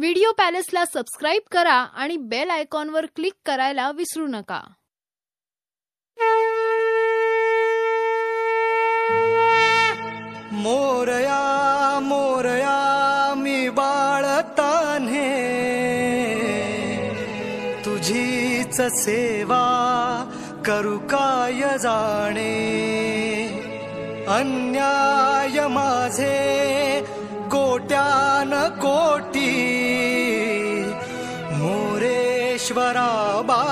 Video पॅलेसला subscribe करा आणि bell आयकॉनवर क्लिक करायला विसरू नका। मोरया मोरया मी बाळतान्हे तुझीच सेवा करू काय जाणे। अन्याय माझे कोट्यान कोटी मोरेश्वरा बा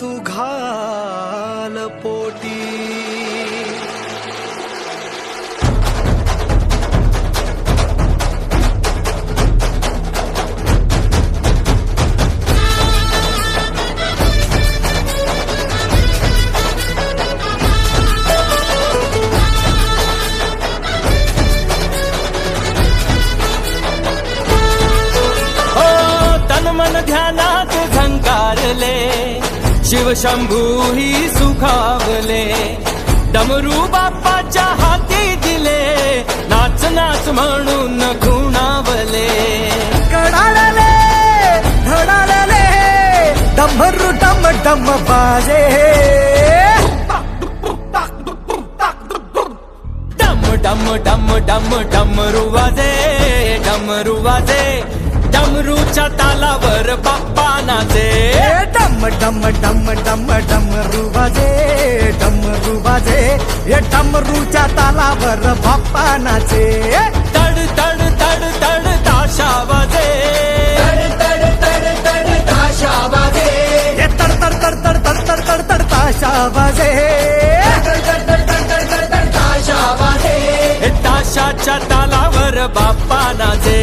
तू घाल पोटी। मन ध्यानात झंकारले शिव शंभू ही सुखावले। डमरू बाप्पाच्या हाती दिले नाच नाच म्हणून खुणावले। कडाळले धडाळले डमरू डम डम बाजे। डम डम डम डम डमरू वाजे डमरू वाजे। डमरूच्या तालावर बाप्पा नाचे। डम डम डम डम डमरू वाजे डमरू वाजे। हे डमरूच्या तालावर बाप्पा नाचे। तड तड तड तड ताशा वाजे। तड तड तड तड ताशा वाजे। हे तड तड तड तड तड तड तड तड ताशा वाजे। तड तड तड तड तड तड ताशा वाजे। हे ताशाच्या तालावर बाप्पा नाचे।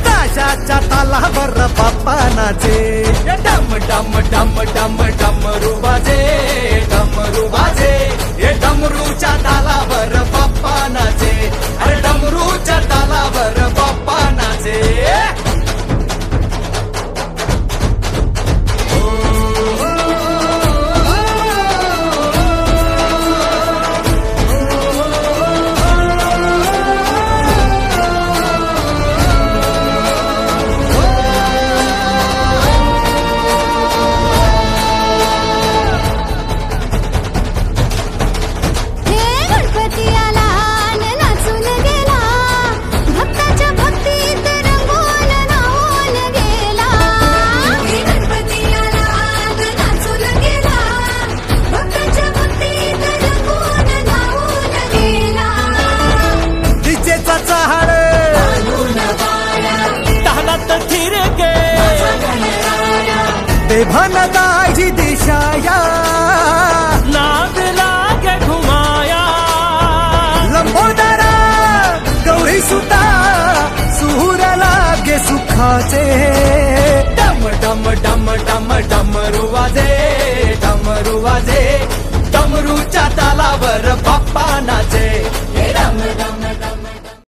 ताशाच्या तालावर बाप्पा नाचे। डम डम डम डम डमरू वाजे डमरू वाजे। हे डमरूच्या तालावर बाप्पा नाचे। अरे डमरूच्या तालावर बाप्पा नाचे। भन दाजी दिशाया नाद लागे घुमाया। लंबोदरा गौरी सुता सूर लागे सुखाचे। डम डम डम डम डमरू वाजे डमरू वाजे। डमरूच्या तालावर बाप्पा नाचे। डम डम